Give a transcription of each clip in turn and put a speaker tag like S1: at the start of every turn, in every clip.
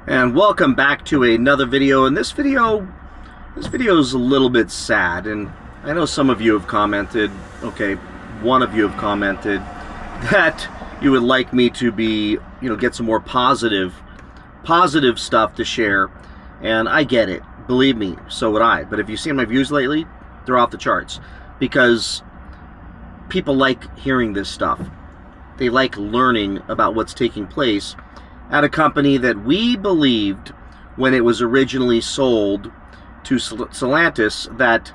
S1: And welcome back to another video. And this video is a little bit sad, and I know some of you have commented, okay, one of you have commented that you would like me to be, get some more positive stuff to share, and I get it. Believe me, so would I. But if you've seen my views lately, they're off the charts because people like hearing this stuff. They like learning about what's taking place at a company that we believed when it was originally sold to Stellantis that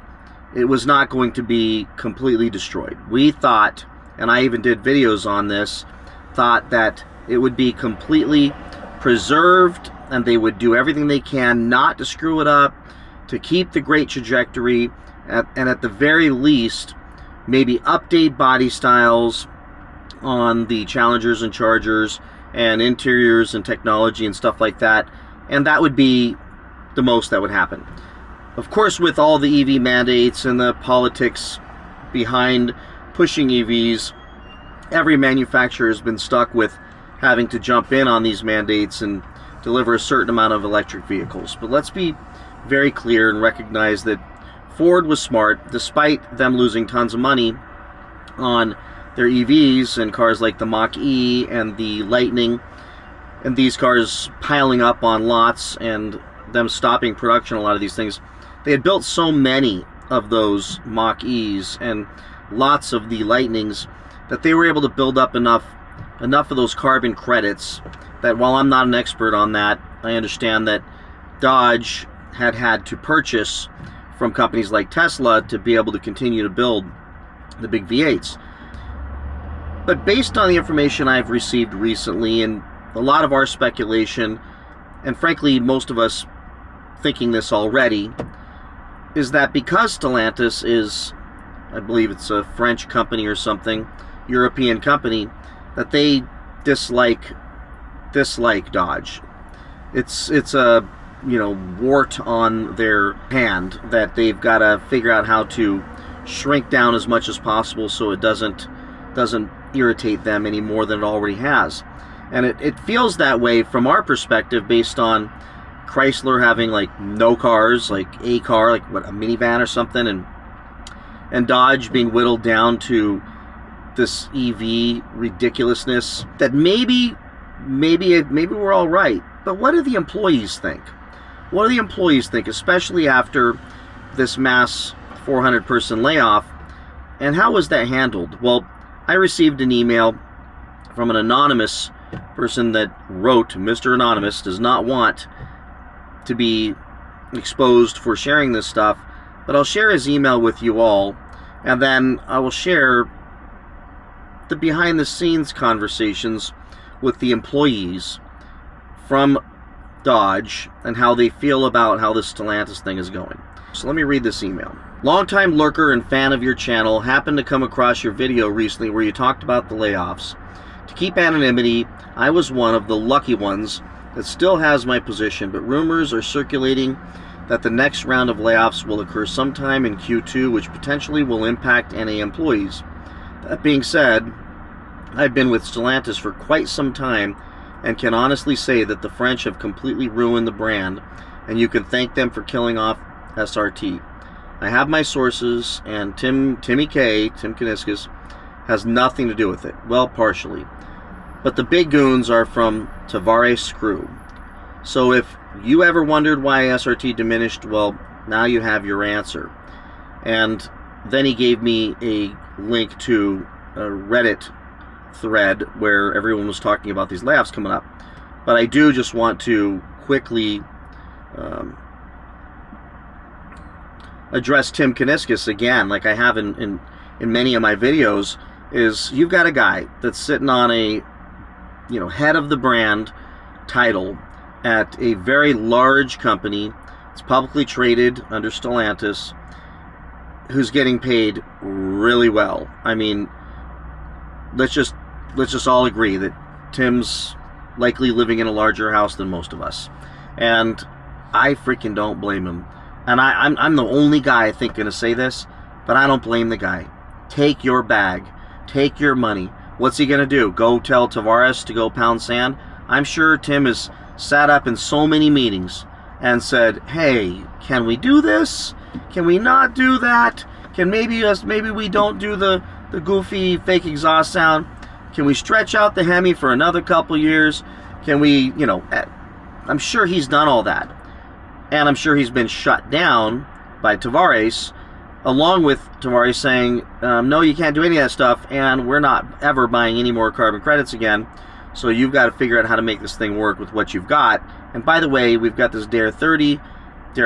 S1: it was not going to be completely destroyed. We thought, and I even did videos on this, thought that it would be completely preserved and they would do everything they can not to screw it up, to keep the great trajectory, and at the very least maybe update body styles on the Challengers and Chargers and interiors and technology and stuff like that, and that would be the most that would happen. Of course, with all the EV mandates and the politics behind pushing EVs, every manufacturer has been stuck with having to jump in on these mandates and deliver a certain amount of electric vehicles. But let's be very clear and recognize that Ford was smart, despite them losing tons of money on their EVs and cars like the Mach-E and the Lightning, and these cars piling up on lots and them stopping production, a lot of these things. They had built so many of those Mach-E's and lots of the Lightnings that they were able to build up enough of those carbon credits that, while I'm not an expert on that, I understand that Dodge had to purchase from companies like Tesla to be able to continue to build the big V8s. But based on the information I've received recently and a lot of our speculation, and frankly most of us thinking this already, is that because Stellantis is, I believe it's a French company or something, European company, that they dislike Dodge. It's a wart on their hand that they've got to figure out how to shrink down as much as possible so it doesn't irritate them any more than it already has. And it feels that way from our perspective, based on Chrysler having like no cars, like a car, like what, a minivan or something, and Dodge being whittled down to this EV ridiculousness that maybe we're all right. But what do the employees think? What do the employees think, especially after this mass 400-person layoff? And how was that handled? Well, I received an email from an anonymous person that wrote, Mr. Anonymous does not want to be exposed for sharing this stuff, but I'll share his email with you all, and then I will share the behind-the-scenes conversations with the employees from Dodge and how they feel about how this Stellantis thing is going. So let me read this email. Longtime lurker and fan of your channel, happened to come across your video recently where you talked about the layoffs. To keep anonymity, I was one of the lucky ones that still has my position, but rumors are circulating that the next round of layoffs will occur sometime in Q2, which potentially will impact NA employees. That being said, I've been with Stellantis for quite some time and can honestly say that the French have completely ruined the brand, and you can thank them for killing off SRT. I have my sources, and Tim Kuniskis, has nothing to do with it. Well, partially. But the big goons are from Tavares crew. So if you ever wondered why SRT diminished, well, now you have your answer. And then he gave me a link to a Reddit thread where everyone was talking about these layoffs coming up. But I do just want to quickly address Tim Kuniskis again, like I have in many of my videos. Is you've got a guy that's sitting on a head of the brand title at a very large company. It's publicly traded under Stellantis, who's getting paid really well. I mean, let's just all agree that Tim's likely living in a larger house than most of us, and I freaking don't blame him. And I'm the only guy I think going to say this, but I don't blame the guy. Take your bag. Take your money. What's he going to do? Go tell Tavares to go pound sand? I'm sure Tim is sat up in so many meetings and said, hey, can we do this? Can we not do that? Can maybe we don't do the goofy fake exhaust sound? Can we stretch out the Hemi for another couple years? Can we, you know, I'm sure he's done all that. And I'm sure he's been shut down by Tavares, along with Tavares saying, no, you can't do any of that stuff, and we're not ever buying any more carbon credits again. So you've got to figure out how to make this thing work with what you've got. And by the way, we've got this Dare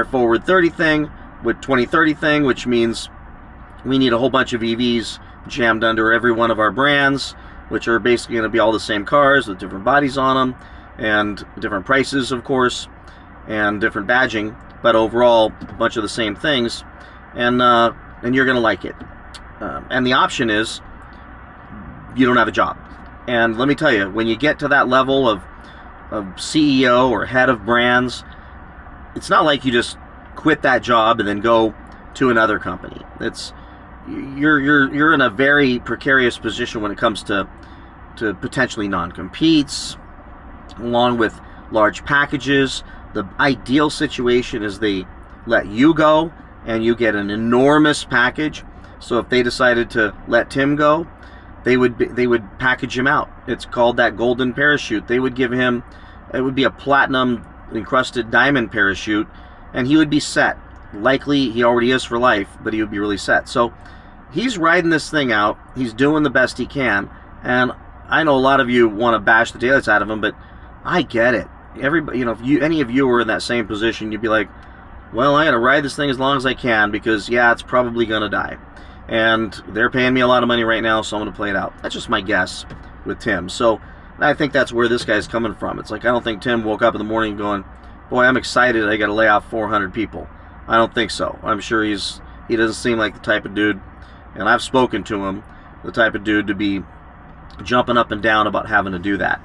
S1: Forward 30 thing with 2030 thing, which means we need a whole bunch of EVs jammed under every one of our brands, which are basically going to be all the same cars with different bodies on them and different prices, of course, and different badging, but overall a bunch of the same things, and you're going to like it. And the option is you don't have a job. And let me tell you, when you get to that level of CEO or head of brands, it's not like you just quit that job and then go to another company. You're in a very precarious position when it comes to potentially non-competes, along with large packages. The ideal situation is they let you go and you get an enormous package. So if they decided to let Tim go, they would package him out. It's called that golden parachute. They would give him, it would be a platinum encrusted diamond parachute, and he would be set. Likely he already is for life, but he would be really set. So he's riding this thing out. He's doing the best he can, and I know a lot of you want to bash the daylights out of him, but I get it. Everybody, you know, if any of you were in that same position, you'd be like, well, I got to ride this thing as long as I can because, yeah, it's probably going to die. And they're paying me a lot of money right now, so I'm going to play it out. That's just my guess with Tim. So I think that's where this guy's coming from. It's like, I don't think Tim woke up in the morning going, boy, I'm excited I got to lay off 400 people. I don't think so. I'm sure he doesn't seem like the type of dude, and I've spoken to him, the type of dude to be jumping up and down about having to do that.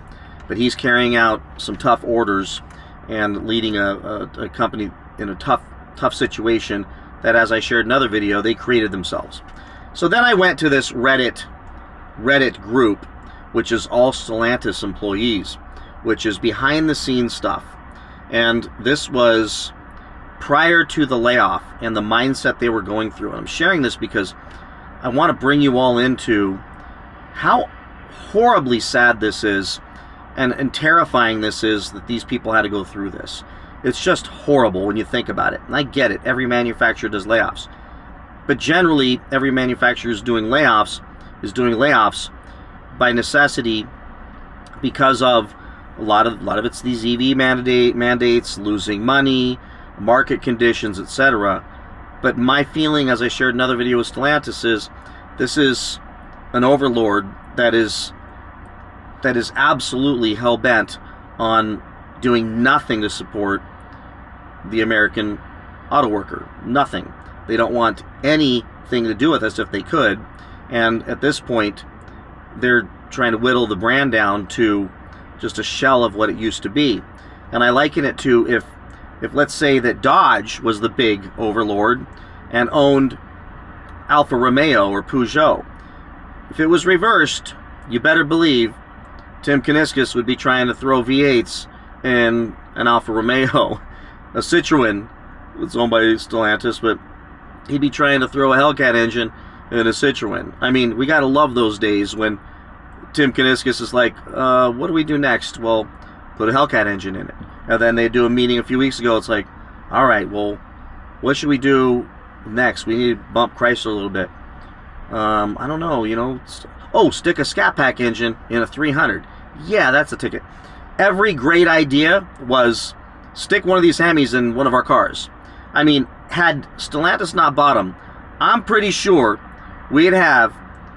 S1: But he's carrying out some tough orders and leading a company in a tough situation that, as I shared in another video, they created themselves. So then I went to this Reddit group, which is all Stellantis employees, which is behind the scenes stuff. And this was prior to the layoff and the mindset they were going through. And I'm sharing this because I want to bring you all into how horribly sad this is and terrifying this is that these people had to go through this. It's just horrible when you think about it. And I get it. Every manufacturer does layoffs. But generally, every manufacturer is doing layoffs by necessity because of a lot of it's these EV mandates, losing money, market conditions, etc. But my feeling, as I shared in another video with Stellantis, is this is an overlord that is absolutely hell-bent on doing nothing to support the American auto worker. Nothing. They don't want anything to do with us if they could. And at this point, they're trying to whittle the brand down to just a shell of what it used to be. And I liken it to if let's say that Dodge was the big overlord and owned Alfa Romeo or Peugeot. If it was reversed, you better believe Tim Kuniskis would be trying to throw V8s in an Alfa Romeo. A Citroen, it's owned by Stellantis, but he'd be trying to throw a Hellcat engine in a Citroen. I mean, we gotta love those days when Tim Kuniskis is like, what do we do next? Well, put a Hellcat engine in it. And then they do a meeting a few weeks ago, it's like, all right, well, what should we do next? We need to bump Chrysler a little bit. I don't know, you know. Stick a Scat Pack engine in a 300. Yeah, that's a ticket. Every great idea was stick one of these Hemis in one of our cars. I mean, had Stellantis not bought them, I'm pretty sure we'd have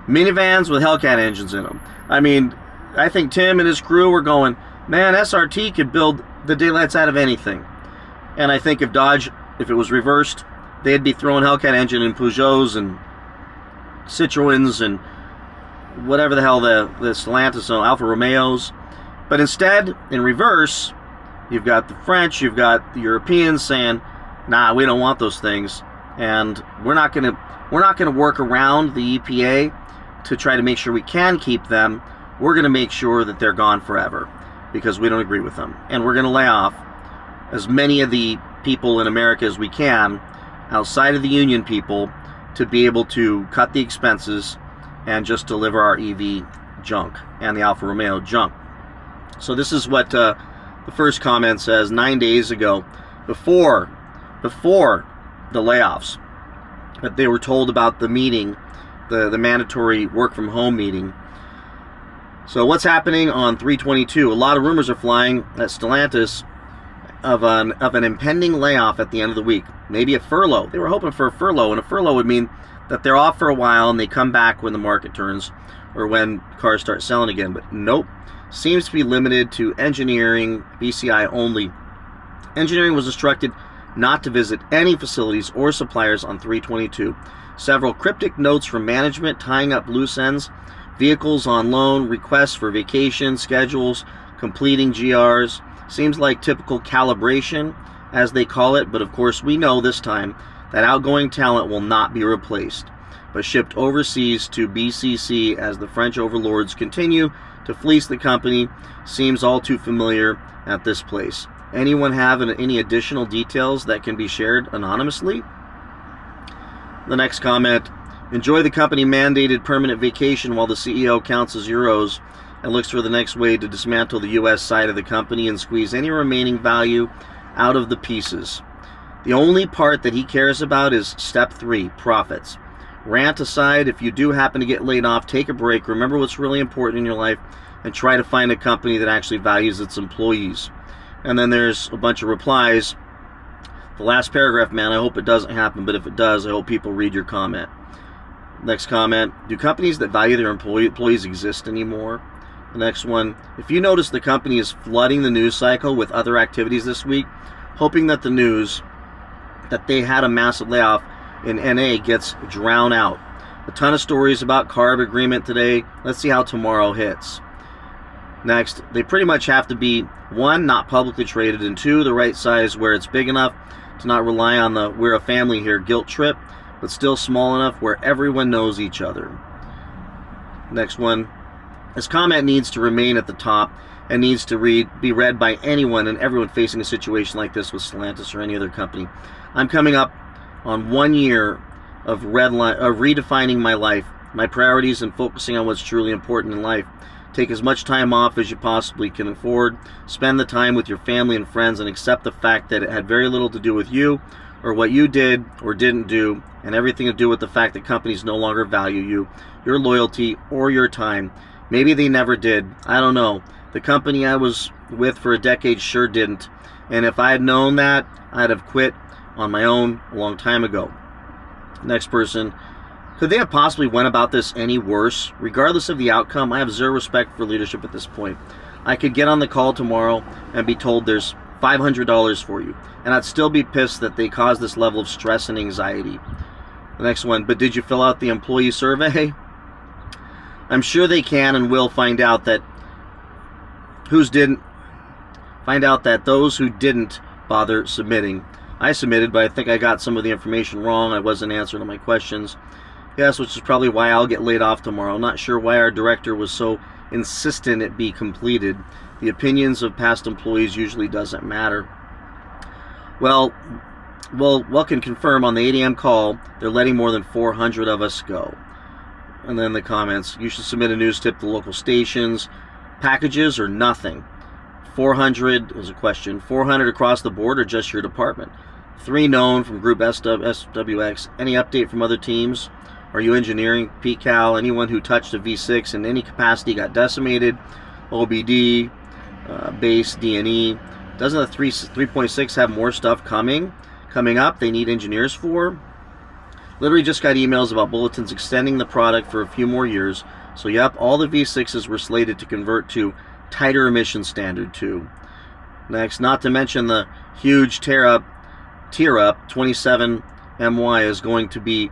S1: minivans with Hellcat engines in them. I mean, I think Tim and his crew were going, man, SRT could build the daylights out of anything. And I think if Dodge, if it was reversed, they'd be throwing Hellcat engine in Peugeots and Citroens and whatever the hell the Stellantis and Alfa Romeos. But instead, in reverse, you've got the French, you've got the Europeans saying, nah, we don't want those things, and we're not gonna work around the EPA to try to make sure we can keep them. We're gonna make sure that they're gone forever. because we don't agree with them. And we're going to lay off as many of the people in America as we can outside of the union people to be able to cut the expenses and just deliver our EV junk and the Alfa Romeo junk. So this is what the first comment says. 9 days ago, before the layoffs, that they were told about the meeting, the mandatory work from home meeting. So what's happening on 3/22? A lot of rumors are flying at Stellantis of an impending layoff at the end of the week. Maybe a furlough. They were hoping for a furlough, and a furlough would mean that they're off for a while and they come back when the market turns or when cars start selling again. But nope. Seems to be limited to engineering, BCI only. Engineering was instructed not to visit any facilities or suppliers on 3/22. Several cryptic notes from management tying up loose ends, vehicles on loan, requests for vacation, schedules, completing GRs. Seems like typical calibration, as they call it, but of course we know this time that outgoing talent will not be replaced, but shipped overseas to BCC as the French overlords continue to fleece the company. Seems all too familiar at this place. Anyone have any additional details that can be shared anonymously? The next comment: enjoy the company mandated permanent vacation while the CEO counts his euros and looks for the next way to dismantle the US side of the company and squeeze any remaining value out of the pieces. The only part that he cares about is step 3, profits. Rant aside, if you do happen to get laid off, take a break, remember what's really important in your life, and try to find a company that actually values its employees. And then there's a bunch of replies. The last paragraph, man, I hope it doesn't happen, but if it does, I hope people read your comment. Next comment: do companies that value their employees exist anymore? The next one: if you notice the company is flooding the news cycle with other activities this week, hoping that the news that they had a massive layoff in NA gets drowned out. A ton of stories about CARB agreement today. Let's see how tomorrow hits. Next, they pretty much have to be 1, not publicly traded, and 2, the right size where it's big enough to not rely on the "we're a family here" guilt trip, but still small enough where everyone knows each other. Next one: this comment needs to remain at the top and needs to be read by anyone and everyone facing a situation like this with Stellantis or any other company. I'm coming up on 1 year of redefining my life, my priorities, and focusing on what's truly important in life. Take as much time off as you possibly can afford. Spend the time with your family and friends and accept the fact that it had very little to do with you or what you did or didn't do, and everything to do with the fact that companies no longer value you, your loyalty, or your time. Maybe they never did. I don't know. The company I was with for a decade sure didn't. And if I had known that, I'd have quit on my own a long time ago. Next person: could they have possibly went about this any worse? Regardless of the outcome, I have zero respect for leadership at this point. I could get on the call tomorrow and be told there's $500 for you, and I'd still be pissed that they caused this level of stress and anxiety. The next one: but did you fill out the employee survey? I'm sure they can and will find out that those who didn't bother submitting. I submitted, but I think I got some of the information wrong. I wasn't answering all my questions. Yes, which is probably why I'll get laid off tomorrow. Not sure why our director was so insistent it be completed. The opinions of past employees usually doesn't matter. Well, can confirm on the 8 a.m. call, they're letting more than 400 of us go. And then the comments: you should submit a news tip to local stations. Packages or nothing. 400 is a question. 400 across the board or just your department? 3 known from Group SWX. Any update from other teams? Are you engineering, PCAL? Anyone who touched a V6 in any capacity got decimated? OBD, base, D&E. Doesn't the 3.6 have more stuff coming up they need engineers for? Literally just got emails about bulletins extending the product for a few more years. So yep, all the V6s were slated to convert to tighter emission standard too. Next, not to mention the huge tier up 27 MY is going to be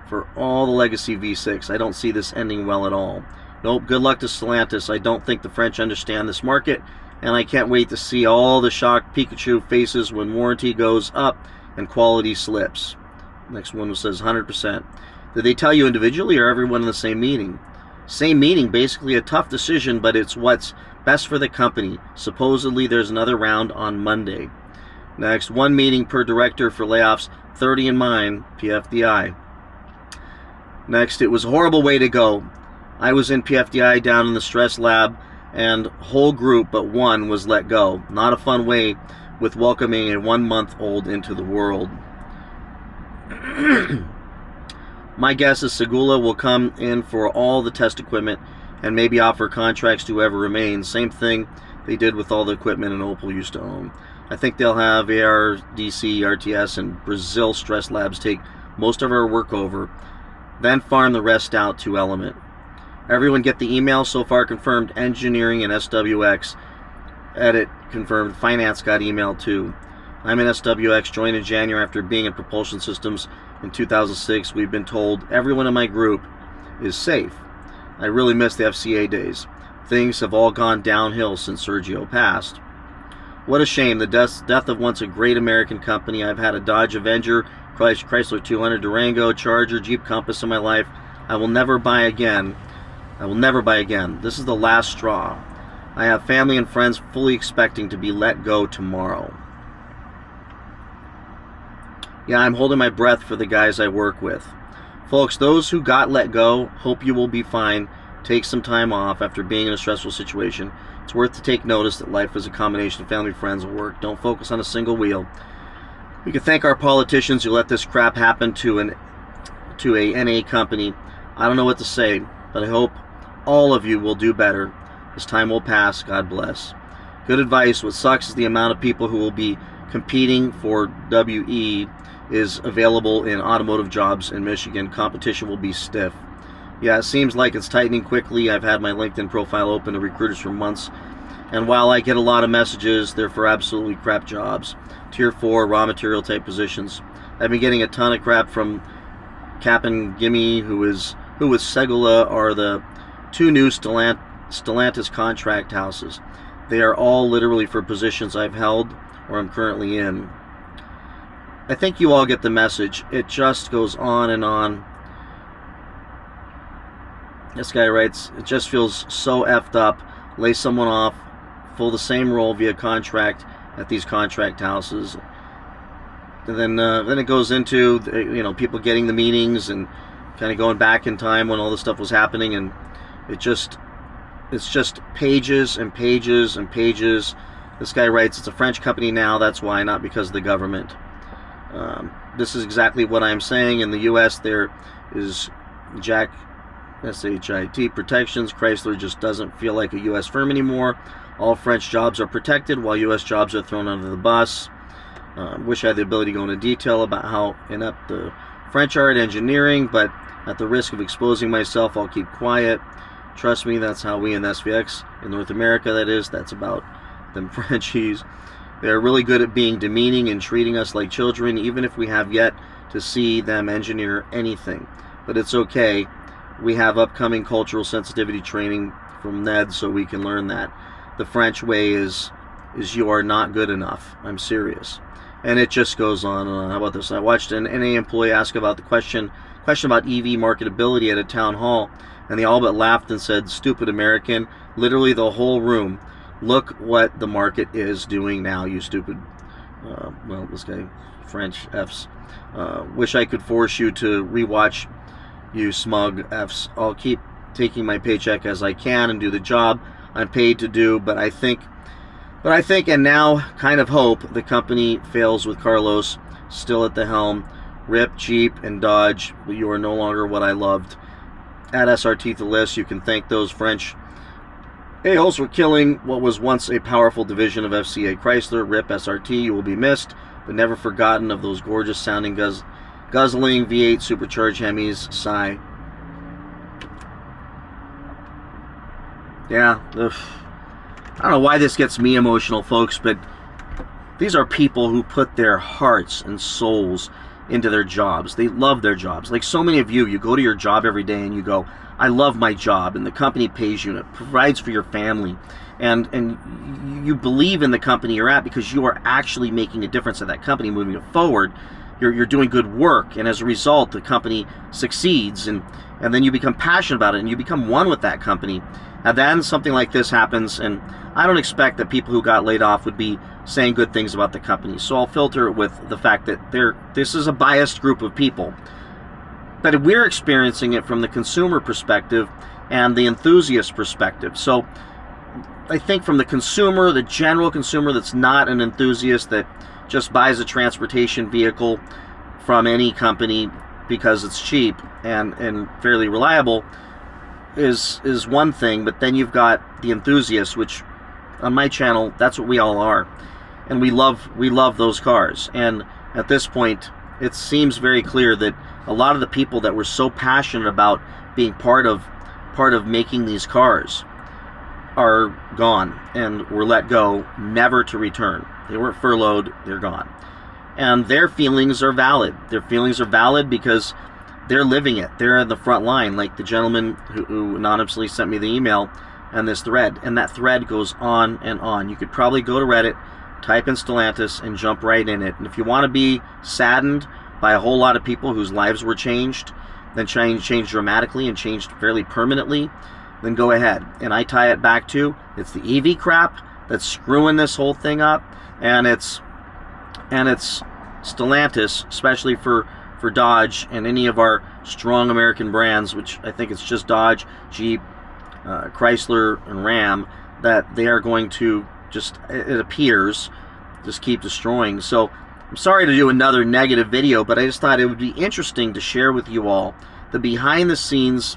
S1: for all the legacy V6. I don't see this ending well at all. Nope, good luck to Stellantis. I don't think the French understand this market, and I can't wait to see all the shocked Pikachu faces when warranty goes up and quality slips. Next one says 100%. Did they tell you individually or everyone in the same meeting? Same meeting, basically a tough decision, but it's what's Best for the company. Supposedly there's another round on Monday. Next, 1 meeting per director for layoffs, 30 in mine, PFDI. Next, it was a horrible way to go. I was in PFDI down in the stress lab, and whole group but one was let go. Not a fun way with welcoming a 1-month-old into the world. My guess is Segula will come in for all the test equipment and maybe offer contracts to whoever remains. Same thing they did with all the equipment and Opel used to own. I think they'll have ARDC, RTS, and Brazil stress labs take most of our work over, then farm the rest out to Element. Everyone get the email so far confirmed. Engineering and SWX. Edit confirmed. Finance got email too. I'm in SWX, joined in January after being in propulsion systems in 2006. We've been told everyone in my group is safe. I really miss the FCA days. Things have all gone downhill since Sergio passed. What a shame, the death of once a great American company. I've had a Dodge Avenger, Chrysler 200, Durango, Charger, Jeep Compass in my life. I will never buy again. I will never buy again. This is the last straw. I have family and friends fully expecting to be let go tomorrow. Yeah, I'm holding my breath for the guys I work with. Folks, those who got let go, hope you will be fine. Take some time off after being in a stressful situation. It's worth to take notice that life is a combination of family, friends, and work. Don't focus on a single wheel. We can thank our politicians who let this crap happen to a NA company. I don't know what to say, but I hope all of you will do better. This time will pass. God bless. Good advice. What sucks is the amount of people who will be competing for WE is available in automotive jobs in Michigan. Competition will be stiff. Yeah, it seems like it's tightening quickly. I've had my LinkedIn profile open to recruiters for months, and while I get a lot of messages, they're for absolutely crap jobs. Tier 4 raw material type positions. I've been getting a ton of crap from Cap and Gimme, who with Segula are the 2 new Stellantis contract houses. They are all literally for positions I've held or I'm currently in. I think you all get the message. It just goes on and on. This guy writes, it just feels so effed up. Lay someone off, fill the same role via contract at these contract houses. And then it goes into people getting the meetings and kind of going back in time when all this stuff was happening, and it's just pages and pages and pages. This guy writes, it's a French company now, that's why, not because of the government. This is exactly what I'm saying. In the U.S. there is SHIT protections. Chrysler just doesn't feel like a U.S. firm anymore. All French jobs are protected while U.S. jobs are thrown under the bus. Wish I had the ability to go into detail about how inept the French are at engineering, but at the risk of exposing myself, I'll keep quiet. Trust me, that's how we in SVX, in North America that is, that's about them Frenchies. They're really good at being demeaning and treating us like children, even if we have yet to see them engineer anything. But it's okay. We have upcoming cultural sensitivity training from Ned, so we can learn that. The French way is you are not good enough. I'm serious. And it just goes on and on. How about this? I watched an NA employee ask about the question about EV marketability at a town hall, and they all but laughed and said, "Stupid American." Literally the whole room. Look what the market is doing now, you stupid. Well, this guy, French Fs. Wish I could force you to rewatch, you smug Fs. I'll keep taking my paycheck as I can and do the job I'm paid to do, but I think and now kind of hope the company fails with Carlos still at the helm. Rip, Jeep, and Dodge, but you are no longer what I loved. Add SRT to the list. You can thank those French a-holes for killing what was once a powerful division of FCA Chrysler. Rip, SRT, you will be missed, but never forgotten of those gorgeous sounding guzzling V8 supercharged Hemis. Sigh. Yeah, I don't know why this gets me emotional, folks, but these are people who put their hearts and souls into their jobs. They love their jobs. Like so many of you go to your job every day and you go, I love my job, and the company pays you and it provides for your family, and you believe in the company you're at because you are actually making a difference at that company, moving it forward. you're doing good work, and as a result the company succeeds, and then you become passionate about it and you become one with that company. And then something like this happens, and I don't expect that people who got laid off would be saying good things about the company. So I'll filter it with the fact that this is a biased group of people. But we're experiencing it from the consumer perspective and the enthusiast perspective. So I think from the consumer, the general consumer that's not an enthusiast, that just buys a transportation vehicle from any company because it's cheap and fairly reliable, is one thing. But then you've got the enthusiasts, which on my channel, that's what we all are, and we love those cars. And at this point, it seems very clear that a lot of the people that were so passionate about being part of making these cars are gone and were let go, never to return. They weren't furloughed, they're gone. And their feelings are valid. Their feelings are valid because they're living it. They're in the front line, like the gentleman who anonymously sent me the email and this thread. And that thread goes on and on. You could probably go to Reddit, type in Stellantis, and jump right in it. And if you want to be saddened by a whole lot of people whose lives were changed, then changed dramatically and changed fairly permanently, then go ahead. And I tie it back to, it's the EV crap that's screwing this whole thing up, and it's Stellantis, especially for Dodge and any of our strong American brands, which I think it's just Dodge, Jeep, Chrysler, and Ram, that they are going to just, it appears, just keep destroying. So I'm sorry to do another negative video, but I just thought it would be interesting to share with you all the behind the scenes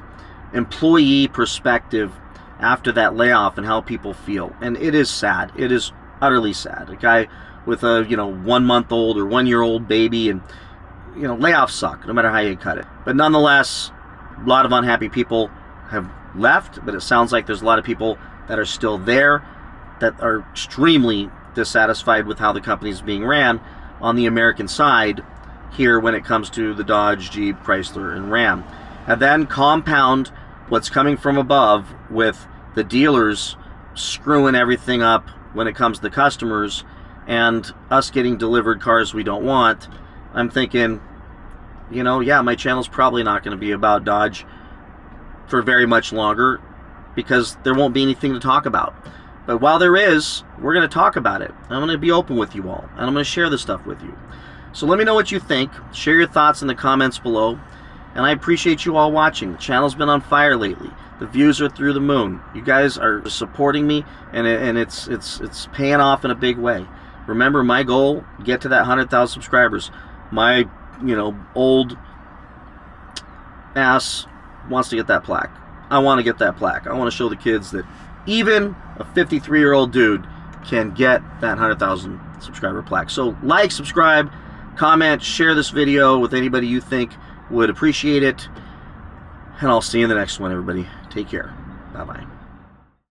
S1: employee perspective after that layoff and how people feel. And it is sad. It is utterly sad. A guy with a 1-month-old or 1-year-old baby, and layoffs suck no matter how you cut it. But nonetheless, a lot of unhappy people have left, but it sounds like there's a lot of people that are still there that are extremely dissatisfied with how the company is being ran on the American side here when it comes to the Dodge, Jeep, Chrysler, and Ram. And then compound what's coming from above with the dealers screwing everything up when it comes to customers and us getting delivered cars we don't want. I'm thinking, yeah, my channel's probably not going to be about Dodge for very much longer, because there won't be anything to talk about. But while there is, we're going to talk about it. I'm going to be open with you all, and I'm going to share this stuff with you. So let me know what you think. Share your thoughts in the comments below. And I appreciate you all watching. The channel's been on fire lately. The views are through the moon. You guys are supporting me, and it's paying off in a big way. Remember, my goal, get to that 100,000 subscribers. My, old ass wants to get that plaque. I want to get that plaque. I want to show the kids that even a 53-year-old dude can get that 100,000 subscriber plaque. So like, subscribe, comment, share this video with anybody you think would appreciate it. And I'll see you in the next one, everybody. Take care. Bye-bye.